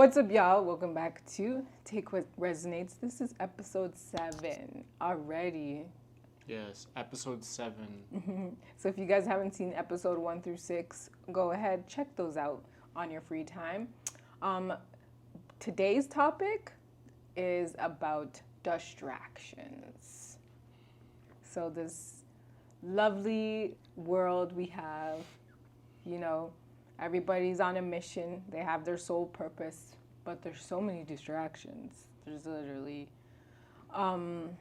What's up, y'all? Welcome back to Take What Resonates. This is episode 7 already. Yes, episode 7. So if you guys haven't seen episode 1 through 6, go ahead, check those out on your free time. Today's topic is about distractions. So this lovely world we have, everybody's on a mission. They have their sole purpose, but there's so many distractions. There's literally, and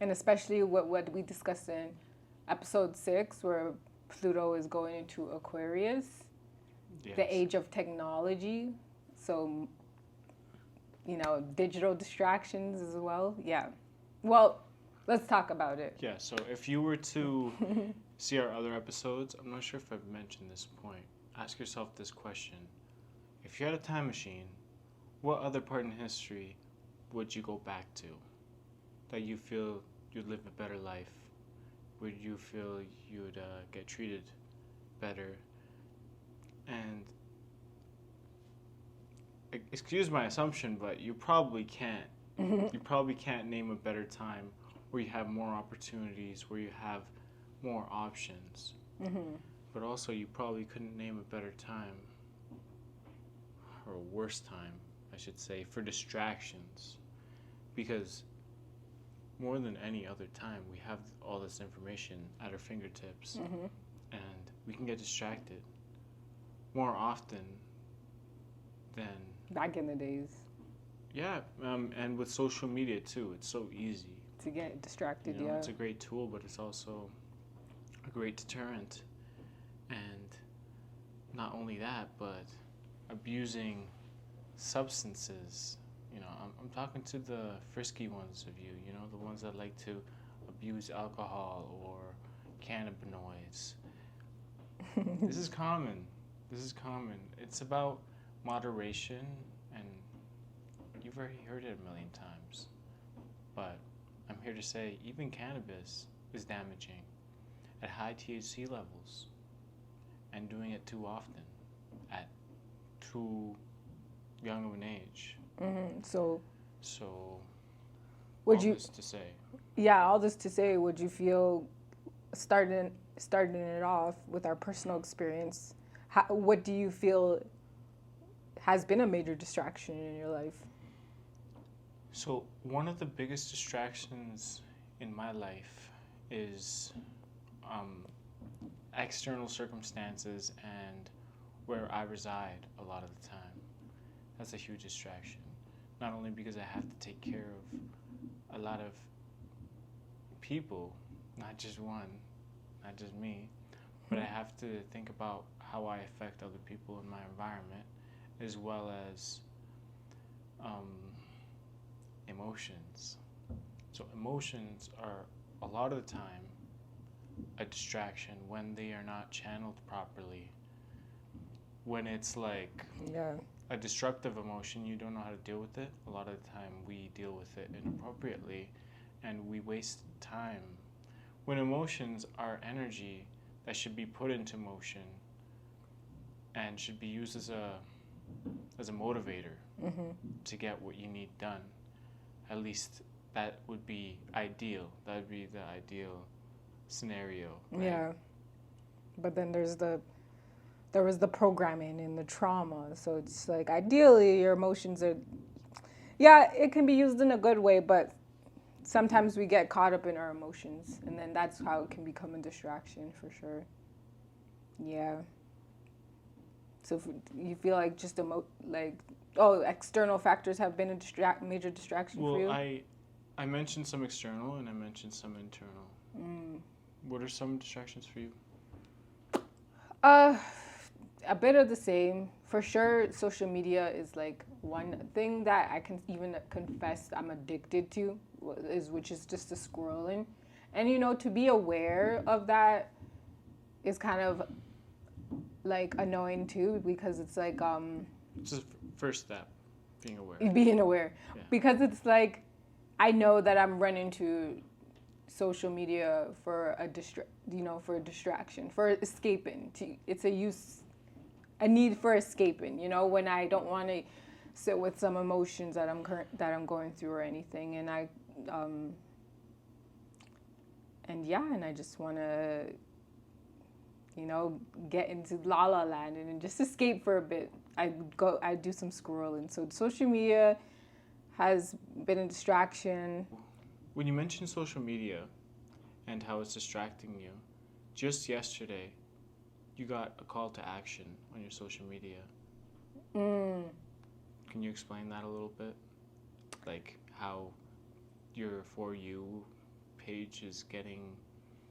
especially what we discussed in episode 6, where Pluto is going into Aquarius, Yes. the age of technology. So, digital distractions as well. Yeah. Well, let's talk about it. Yeah, so if you were to see our other episodes, I'm not sure if I've mentioned this point. Ask yourself this question. If you had a time machine, what other part in history would you go back to that you feel you'd live a better life? Would you feel you'd get treated better? And excuse my assumption, but you probably can't. You probably can't name a better time where you have more opportunities, where you have more options. But also, you probably couldn't name a better time, or a worse time, I should say, for distractions. Because more than any other time, we have all this information at our fingertips, and we can get distracted more often than Back in the days. Yeah, and with social media too, it's so easy To get distracted, you know, yeah. It's a great tool, but it's also a great deterrent. And not only that, but abusing substances. I'm talking to the frisky ones of you, the ones that like to abuse alcohol or cannabinoids. This is common. It's about moderation, and you've already heard it a million times. But I'm here to say even cannabis is damaging at high THC levels, and doing it too often at too young of an age. So Would would all you? this to say, Yeah, all this to say, would you feel starting it off with our personal experience? What do you feel has been a major distraction in your life? so one of the biggest distractions in my life is external circumstances and where I reside a lot of the time. That's a huge distraction. Not only because I have to take care of a lot of people, not just one, not just me, but I have to think about how I affect other people in my environment, as well as emotions. So emotions are a lot of the time a distraction when they are not channeled properly. When it's like Yeah. a destructive emotion, you don't know how to deal with it. A lot of the time we deal with it inappropriately and we waste time. When emotions are energy that should be put into motion and should be used as a motivator to get what you need done. At least that would be ideal. That would be the ideal scenario. Right? Yeah. But then there was the programming and the trauma. So it's like ideally your emotions are, yeah, it can be used in a good way, but sometimes we get caught up in our emotions, and then that's how it can become a distraction for sure. Yeah. So if you feel like just external factors have been a major distraction for you? Well, I mentioned some external and I mentioned some internal. What are some distractions for you? A bit of the same. For sure, social media is like one thing that I can even confess I'm addicted to, which is just the scrolling. And to be aware of that is kind of like annoying too, because it's like It's the first step, being aware. Yeah. Because it's like I know that I'm running to social media for a distraction, for escaping. It's a use a need for escaping, you know, when I don't want to sit with some emotions that I'm going through or anything, and and I just want to, you know, get into la la land and just escape for a bit. I do some scrolling. So social media has been a distraction. When you mention social media and how it's distracting you, just yesterday, you got a call to action on your social media. Can you explain that a little bit? Like how your For You page is getting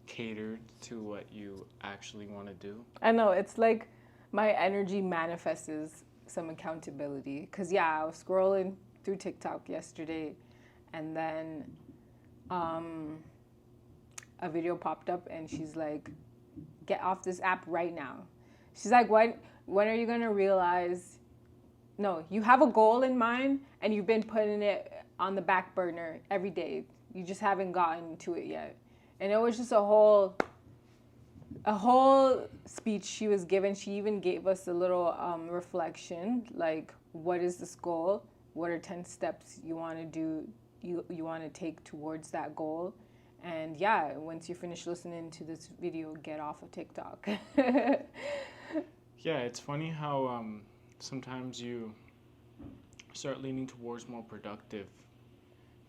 catered to what you actually want to do? I know, it's like my energy manifests some accountability. Because, yeah, I was scrolling through TikTok yesterday, and then a video popped up, and she's like, get off this app right now. She's like, when are you going to realize, no, you have a goal in mind, and you've been putting it on the back burner every day. You just haven't gotten to it yet. And it was just a whole speech she was given. She even gave us a little reflection, like, what is this goal? What are 10 steps you want to do, you want to take towards that goal? And yeah, once you finish listening to this video, get off of TikTok. Yeah, it's funny how sometimes you start leaning towards more productive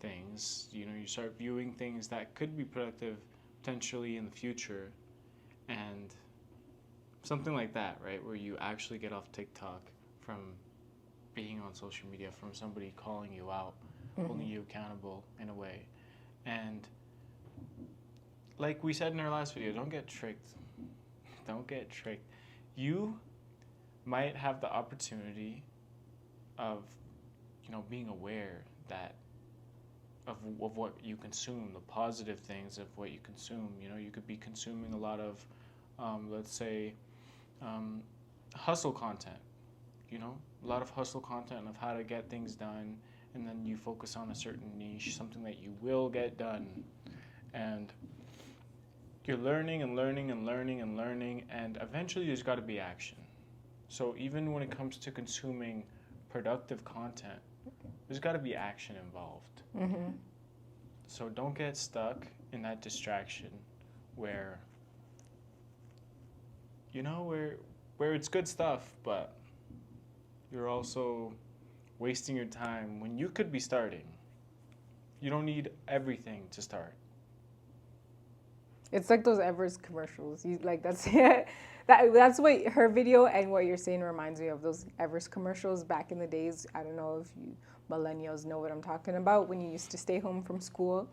things. You know, you start viewing things that could be productive potentially in the future, and something like that, right? Where you actually get off TikTok from being on social media, from somebody calling you out, holding you accountable in a way. And like we said in our last video, don't get tricked. Don't get tricked. You might have the opportunity of, you know, being aware that of what you consume, the positive things of what you consume. You know, you could be consuming a lot of, let's say, hustle content. You know, a lot of hustle content of how to get things done, and then you focus on a certain niche, something that you will get done, and you're learning and learning and learning and learning, and eventually there's got to be action. So even when it comes to consuming productive content, there's got to be action involved. Mm-hmm. So don't get stuck in that distraction where, you know, where it's good stuff, but you're also wasting your time when you could be starting. You don't need everything to start. It's like those Everest commercials. That's what her video and what you're saying reminds me of, those Everest commercials back in the days. I don't know if you millennials know what I'm talking about, when you used to stay home from school,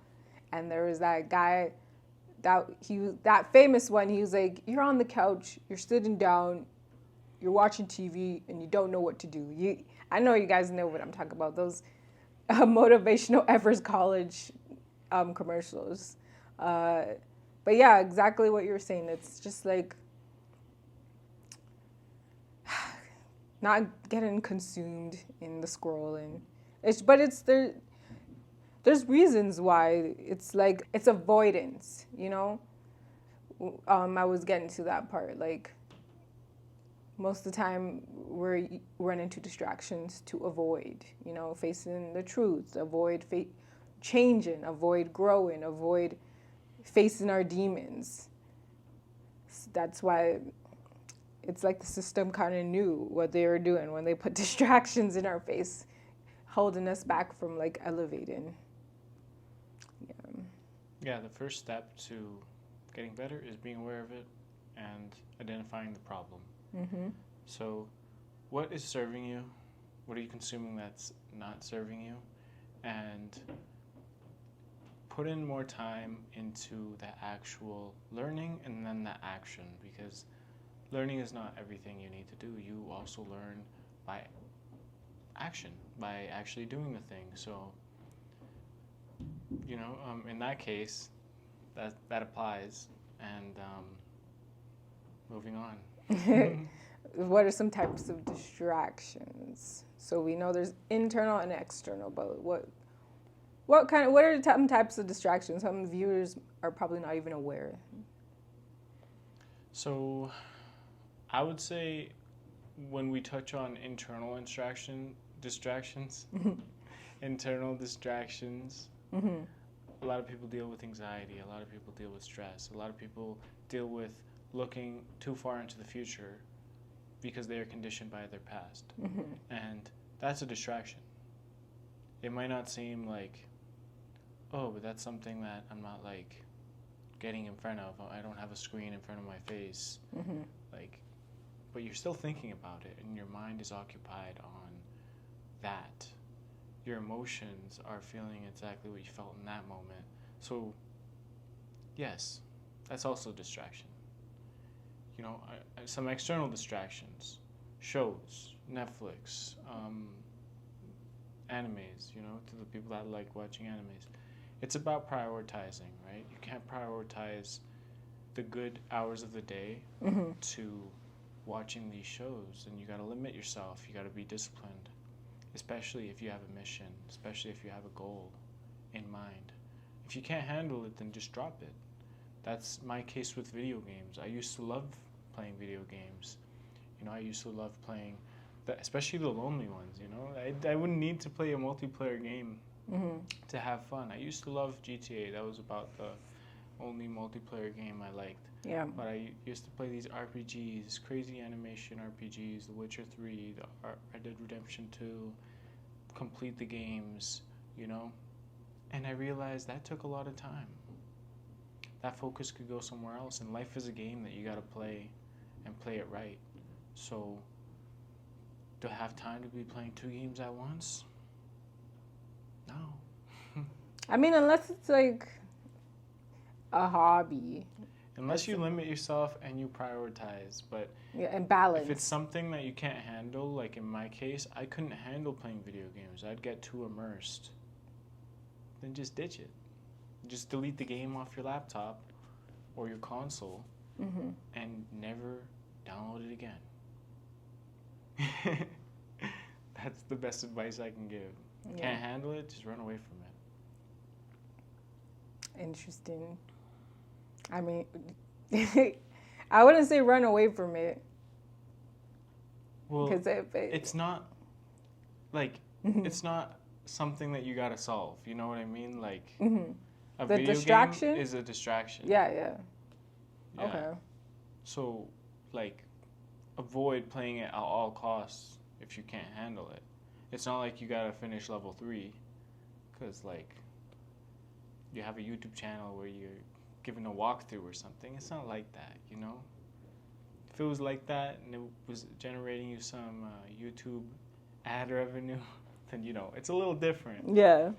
and there was that guy, that famous one. He was like, you're on the couch, you're sitting down, you're watching TV, and you don't know what to do. I know you guys know what I'm talking about, those motivational Everest College commercials. But yeah, exactly what you're saying. It's just like not getting consumed in the scrolling. There's reasons why. It's like, it's avoidance, you know? I was getting to that part. Like, most of the time we're running into distractions to avoid, you know, facing the truth, avoid changing, avoid growing, avoid facing our demons. That's why it's like the system kind of knew what they were doing when they put distractions in our face, holding us back from like elevating. Yeah, the first step to getting better is being aware of it and identifying the problem. Mm-hmm. So what is serving you? What are you consuming that's not serving you? And put in more time into the actual learning and then the action, because learning is not everything you need to do. You also learn by action, by actually doing the thing. So, you know, in that case, that applies. And moving on. What are some types of distractions? So we know there's internal and external, but what are some types of distractions? Some viewers are probably not even aware. So I would say when we touch on internal distractions, internal distractions, a lot of people deal with anxiety. A lot of people deal with stress. A lot of people deal with looking too far into the future because they are conditioned by their past. And that's a distraction. It might not seem like, oh, but that's something that I'm not like getting in front of. I don't have a screen in front of my face. Like, but you're still thinking about it, and your mind is occupied on that. Your emotions are feeling exactly what you felt in that moment. So, yes, that's also distraction. You know, some external distractions, shows, Netflix, animes, you know, to the people that like watching animes. It's about prioritizing, right? You can't prioritize the good hours of the day to watching these shows, and you got to limit yourself. You got to be disciplined, especially if you have a mission, especially if you have a goal in mind. If you can't handle it, then just drop it. That's my case with video games. I used to love playing video games. You know, I used to love playing, especially the lonely ones, you know. I wouldn't need to play a multiplayer game to have fun. I used to love GTA. That was about the only multiplayer game I liked. Yeah. But I used to play these RPGs, crazy animation RPGs, The Witcher 3, Red Dead Redemption 2, complete the games, you know. And I realized that took a lot of time. That focus could go somewhere else, and life is a game that you got to play and play it right. So, do I have time to be playing 2 games at once? No. I mean, unless it's like a hobby. Unless you limit yourself and you prioritize, but yeah, and balance. If it's something that you can't handle, like in my case, I couldn't handle playing video games. I'd get too immersed. Then just ditch it. Just delete the game off your laptop or your console and never download it again. That's the best advice I can give. Yeah. Can't handle it, just run away from it. Interesting. I mean, I wouldn't say run away from it. Well, it's not, like, it's not something that you gotta solve. You know what I mean? Like, a the video distraction game is a distraction. Yeah. Okay. So, like, avoid playing it at all costs if you can't handle it. It's not like you gotta finish level 3, because, like, you have a YouTube channel where you're giving a walkthrough or something. It's not like that, you know? If it was like that and it was generating you some YouTube ad revenue, then, you know, it's a little different. Yeah.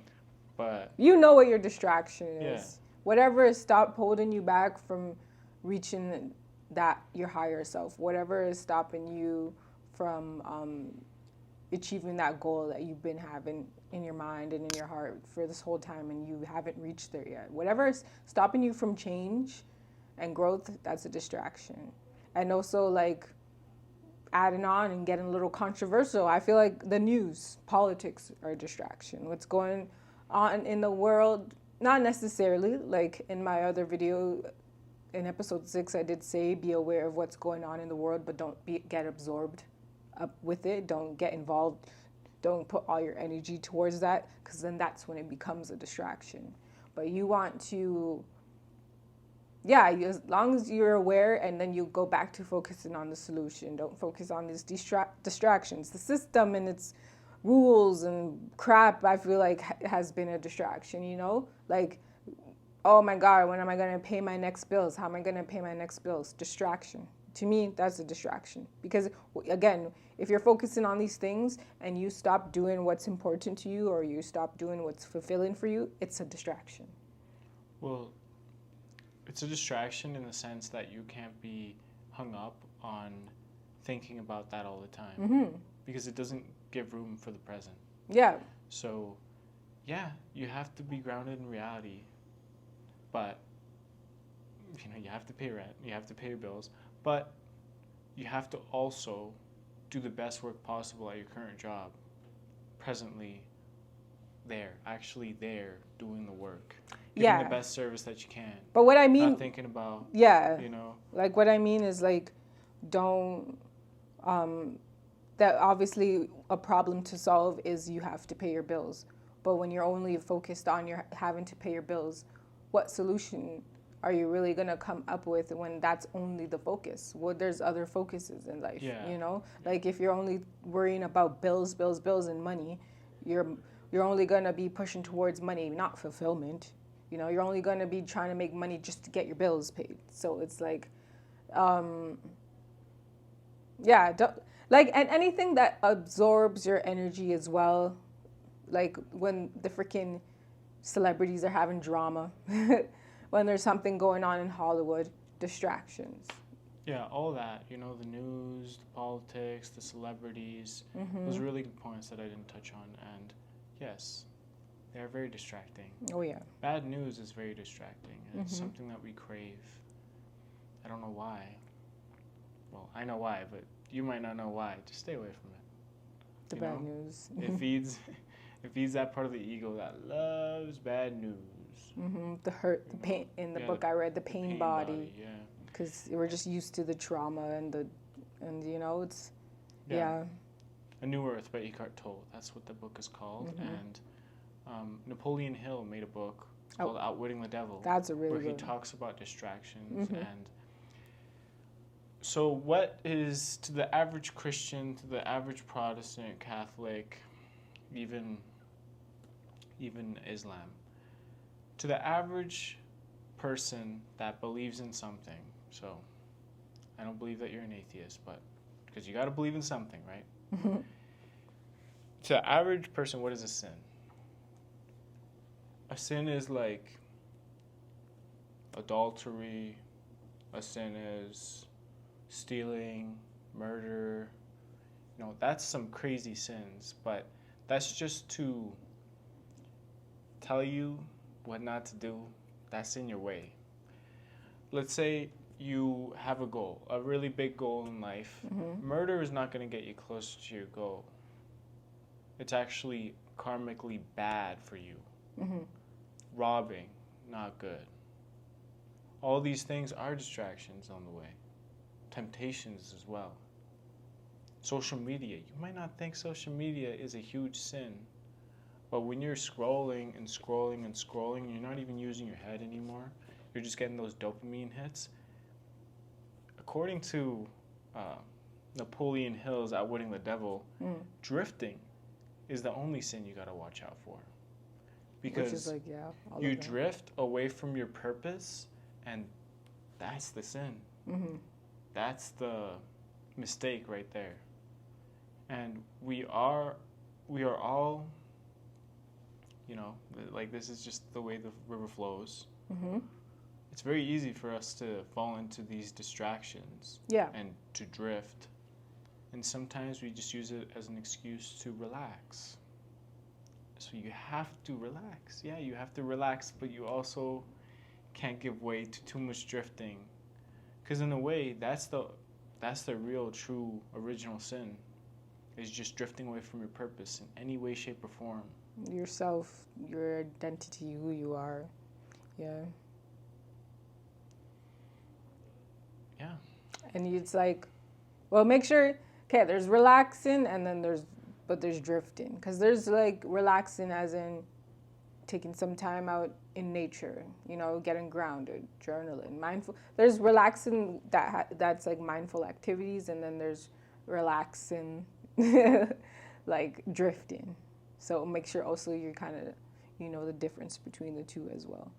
But you know what your distraction is. Yeah. Whatever is holding you back from reaching that your higher self. Whatever is stopping you from achieving that goal that you've been having in your mind and in your heart for this whole time and you haven't reached there yet. Whatever is stopping you from change and growth, that's a distraction. And also, like, adding on and getting a little controversial, I feel like the news, politics are a distraction. What's going on in the world, not necessarily. Like in my other video, in episode 6, I did say be aware of what's going on in the world, but don't get absorbed up with it. Don't get involved. Don't put all your energy towards that, because then that's when it becomes a distraction. But you want to, as long as you're aware, and then you go back to focusing on the solution. Don't focus on these distractions. The system and its rules and crap, I feel like, has been a distraction, you know? Like, oh my God, when am I going to pay my next bills? How am I going to pay my next bills? Distraction. To me, that's a distraction. Because, again, if you're focusing on these things and you stop doing what's important to you or you stop doing what's fulfilling for you, it's a distraction. Well, it's a distraction in the sense that you can't be hung up on thinking about that all the time. Because it doesn't give room for the present. Yeah. So, you have to be grounded in reality. But, you know, you have to pay rent, you have to pay your bills, but you have to also do the best work possible at your current job, presently actually there, doing the work, giving the best service that you can. But what I mean, not thinking about, you know. Like, what I mean is, like, don't that obviously a problem to solve is you have to pay your bills. But when you're only focused on your having to pay your bills, what solution are you really going to come up with when that's only the focus? Well, there's other focuses in life, Yeah. you know? Like if you're only worrying about bills, bills, bills and money, you're only going to be pushing towards money, not fulfillment. You know, you're only going to be trying to make money just to get your bills paid. So it's like yeah, like, and anything that absorbs your energy as well, like when the freaking celebrities are having drama, when there's something going on in Hollywood, distractions. Yeah, all that, you know, the news, the politics, the celebrities, those are really good points that I didn't touch on. And yes, they're very distracting. Oh, yeah. Bad news is very distracting, and it's something that we crave. I don't know why. Well, I know why, but you might not know why. Just stay away from it. The bad news. It feeds that part of the ego that loves bad news. The hurt, the pain. In the book I read, the pain body. Yeah. Because we're just used to the trauma and you know, it's, yeah. A New Earth by Eckhart Tolle. That's what the book is called. And Napoleon Hill made a book called Outwitting the Devil. That's a really where good he talks about distractions. And so what is, to the average Christian, to the average Protestant, Catholic, even Islam, to the average person that believes in something, so I don't believe that you're an atheist, but because you got to believe in something, right? To the average person, what is a sin? A sin is like adultery. A sin is stealing, murder. You know, that's some crazy sins, but that's just to tell you what not to do. That's in your way. Let's say you have a goal, a really big goal in life. Murder is not going to get you closer to your goal. It's actually karmically bad for you. Robbing, not good. All these things are distractions on the way. Temptations as well. Social media. You might not think social media is a huge sin, but when you're scrolling and scrolling and scrolling, you're not even using your head anymore. You're just getting those dopamine hits. According to Napoleon Hill's Outwitting the Devil, drifting is the only sin you got to watch out for. Because which is like, yeah, you drift away from your purpose, and that's the sin. That's the mistake right there. And we are all, you know, like this is just the way the river flows. It's very easy for us to fall into these distractions and to drift. And sometimes we just use it as an excuse to relax. So you have to relax. Yeah, you have to relax, but you also can't give way to too much drifting. Because in a way, that's the real, true, original sin, is just drifting away from your purpose in any way, shape, or form. Yourself, your identity, who you are. Yeah. Yeah. And it's like, well, make sure, okay, there's relaxing and then there's drifting. Because there's like relaxing as in taking some time out in nature, you know, getting grounded, journaling, mindful. There's relaxing that's like mindful activities, and then there's relaxing like drifting. So make sure also you're kind of, you know, the difference between the two as well.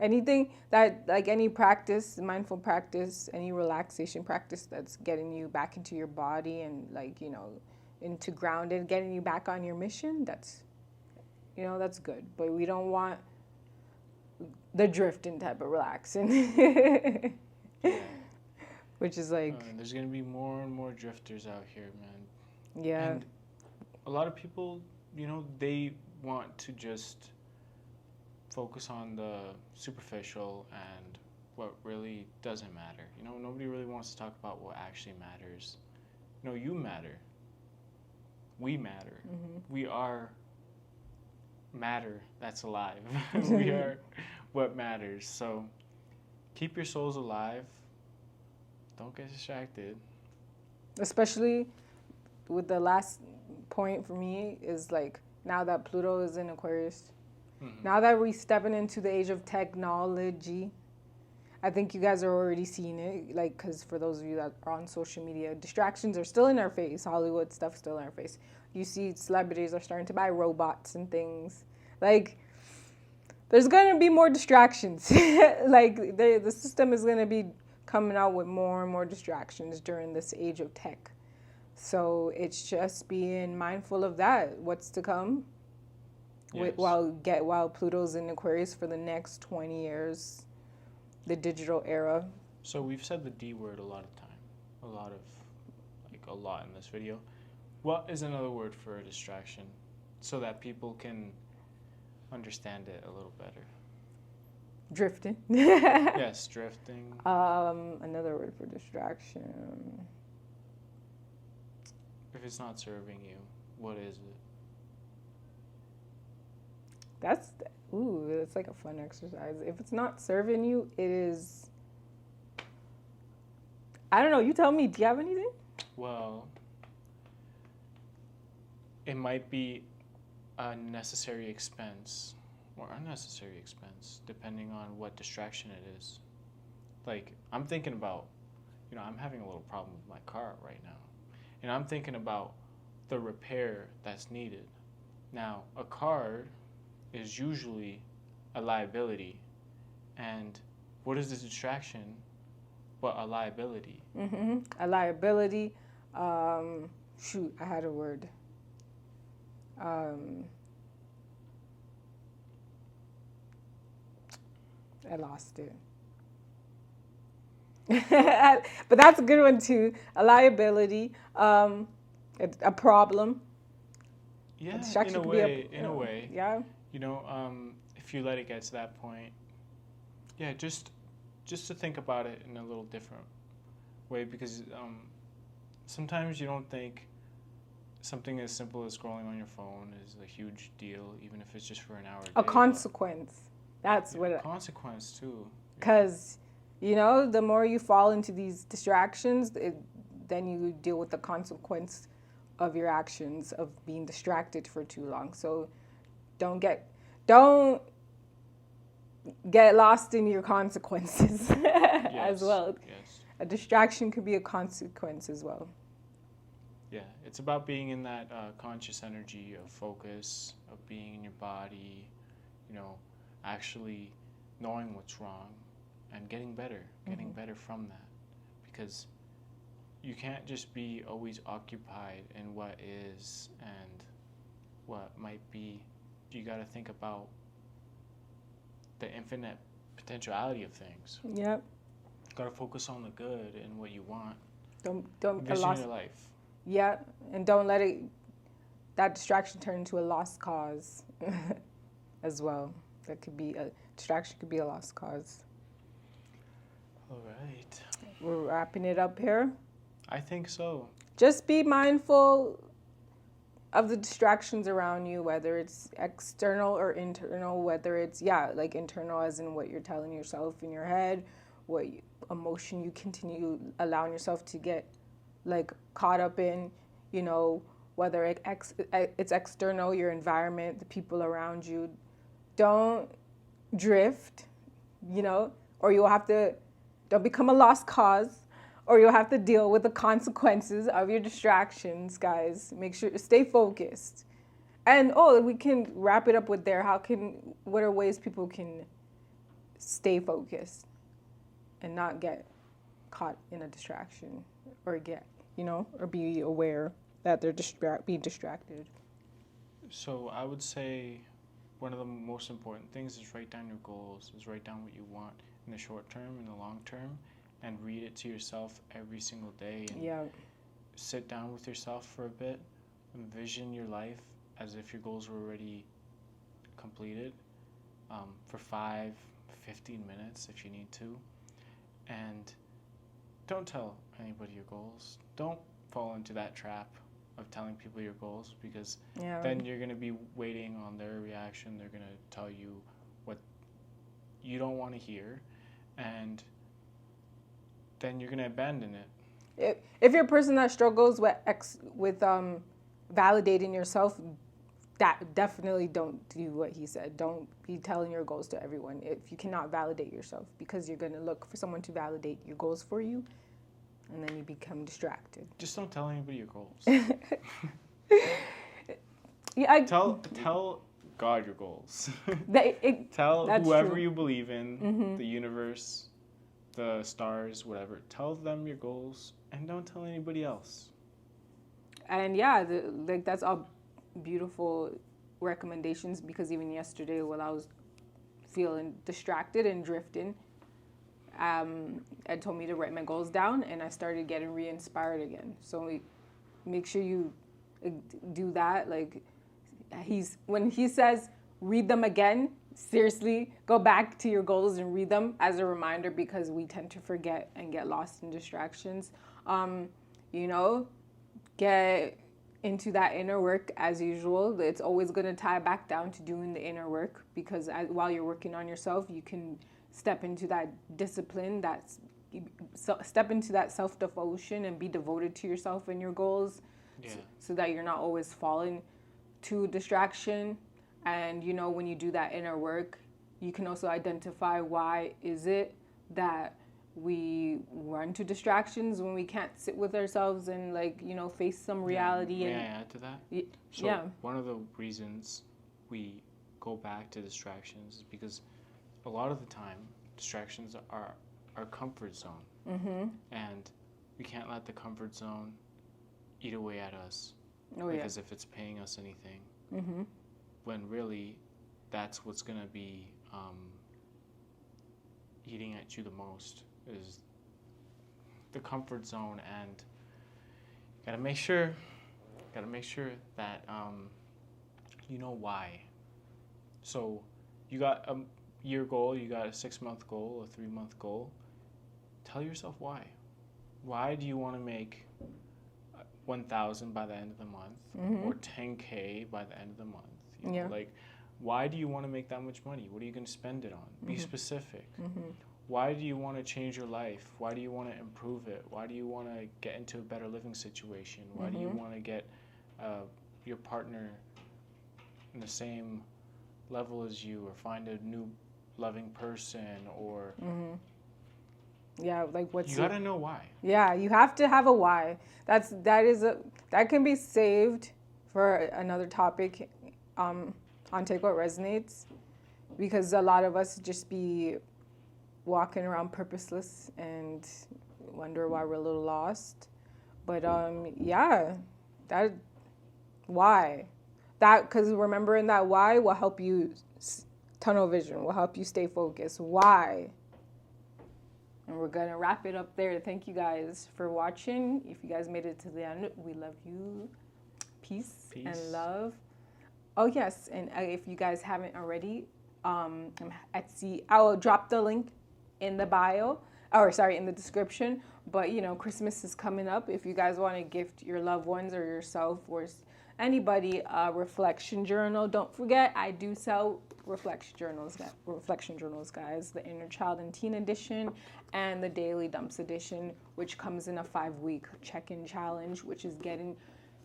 Anything that, like any practice, mindful practice, any relaxation practice that's getting you back into your body and like, you know, into grounded, getting you back on your mission, that's, you know, that's good. But we don't want the drifting type of relaxing. Which is like... there's going to be more and more drifters out here, man. Yeah. And a lot of people, you know, they want to just focus on the superficial and what really doesn't matter. You know, nobody really wants to talk about what actually matters. You know, you matter. We matter. We are matter that's alive. We are what matters. So keep your souls alive. Don't get distracted. Especially with the last point for me is like now that Pluto is in Aquarius, now that we're stepping into the age of technology, I think you guys are already seeing it. Like, because for those of you that are on social media, distractions are still in our face. Hollywood stuff still in our face. You see celebrities are starting to buy robots and things. Like, there's going to be more distractions. Like, the system is going to be coming out with more and more distractions during this age of tech. So it's just being mindful of that. What's to come? Yes. While Pluto's in Aquarius for the next 20 years, the digital era. So we've said the D word a lot in this video. What is another word for a distraction so that people can understand it a little better? Drifting. Yes, drifting. Another word for distraction. If it's not serving you, what is it? That's like a fun exercise. If it's not serving you, it is. I don't know. You tell me. Do you have anything? Well, it might be a necessary expense or unnecessary expense, depending on what distraction it is. Like, I'm thinking about, I'm having a little problem with my car right now. And I'm thinking about the repair that's needed. Now, a car is usually a liability. And what is the distraction but a liability? A liability. Shoot, I had a word. I lost it. But that's a good one too. A liability, a problem. Yeah, Distraction in a could way, be in a way. Yeah. If you let it get to that point, yeah, just to think about it in a little different way, because sometimes you don't think something as simple as scrolling on your phone is a huge deal, even if it's just for an hour a day. A consequence. That's Yeah, what. consequence too. Because, the more you fall into these distractions, then you deal with the consequence of your actions of being distracted for too long. So don't get lost in your consequences as well. Yes. A distraction could be a consequence as well. Yeah, it's about being in that conscious energy of focus, of being in your body, actually knowing what's wrong and getting better from that. Because you can't just be always occupied in what is and what might be. You got to think about the infinite potentiality of things. Yep. Got to focus on the good and what you want. Don't envision your life. Yeah, and don't let that distraction turn into a lost cause as well. That could be a distraction, could be a lost cause. All right. We're wrapping it up here. I think so. Just be mindful of the distractions around you, whether it's external or internal, whether it's, like internal as in what you're telling yourself in your head, what emotion you continue allowing yourself to get like caught up in, whether it's external, your environment, the people around you. Don't drift, or don't become a lost cause, or you'll have to deal with the consequences of your distractions, guys. Make sure to stay focused. And we can wrap it up with what are ways people can stay focused and not get caught in a distraction or or be aware that they're being distracted. So I would say one of the most important things is write down your goals, is write down what you want in the short term and the long term, and read it to yourself every single day. And sit down with yourself for a bit, envision your life as if your goals were already completed for 5-15 minutes if you need to. And don't tell anybody your goals. Don't fall into that trap of telling people your goals, because then you're going to be waiting on their reaction. They're going to tell you what you don't want to hear, and then you're going to abandon it. if you're a person that struggles with validating yourself, that definitely don't do what he said. Don't be telling your goals to everyone if you cannot validate yourself, because you're going to look for someone to validate your goals for you, and then you become distracted. Just don't tell anybody your goals. Yeah, tell God your goals. Tell whoever true. you believe in, the universe, the stars, whatever. Tell them your goals, and don't tell anybody else. And yeah, that's all beautiful recommendations, because even yesterday while I was feeling distracted and drifting, Ed told me to write my goals down, and I started getting re-inspired again. So make sure you do that. Like, when he says read them again, seriously, go back to your goals and read them as a reminder, because we tend to forget and get lost in distractions. Get into that inner work as usual. It's always going to tie back down to doing the inner work, because while you're working on yourself, you can step into that discipline, step into that self-devotion and be devoted to yourself and your goals, so that you're not always falling to distraction. And when you do that inner work, you can also identify why is it that we run to distractions when we can't sit with ourselves and face some reality. May I add to that? One of the reasons we go back to distractions is because a lot of the time distractions are our comfort zone. And we can't let the comfort zone eat away at us, because if it's paying us anything, when really that's what's going to be eating at you the most, is the comfort zone. And gotta make sure that you know why. So you got a year goal, you got a 6-month goal, a 3-month goal. Tell yourself why. Why do you want to make 1,000 by the end of the month, or 10K by the end of the month? Why do you want to make that much money? What are you going to spend it on? Be specific. Why do you want to change your life? Why do you want to improve it? Why do you want to get into a better living situation? Why do you want to get your partner in the same level as you, or find a new loving person, or what's you gotta know why. Yeah, you have to have a why. That can be saved for another topic on Take What Resonates, because a lot of us just be walking around purposeless and wonder why we're a little lost. But that why, because remembering that why will help you tunnel vision, will help you stay focused. Why? And we're gonna wrap it up there. Thank you guys for watching. If you guys made it to the end, we love you. Peace. And love. Oh yes, and if you guys haven't already, I'm Etsy. I will drop the link in the bio, in the description. But Christmas is coming up. If you guys want to gift your loved ones or yourself or anybody a reflection journal, don't forget I do sell reflection journals, guys. The Inner Child and Teen edition and the Daily Dumps edition, which comes in a 5-week check-in challenge, which is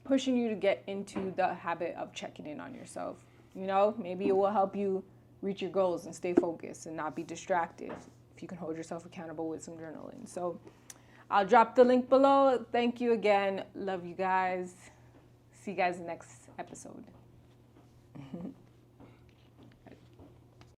pushing you to get into the habit of checking in on yourself. Maybe it will help you reach your goals and stay focused and not be distracted if you can hold yourself accountable with some journaling. So I'll drop the link below. Thank you again. Love you guys. See you guys in the next episode.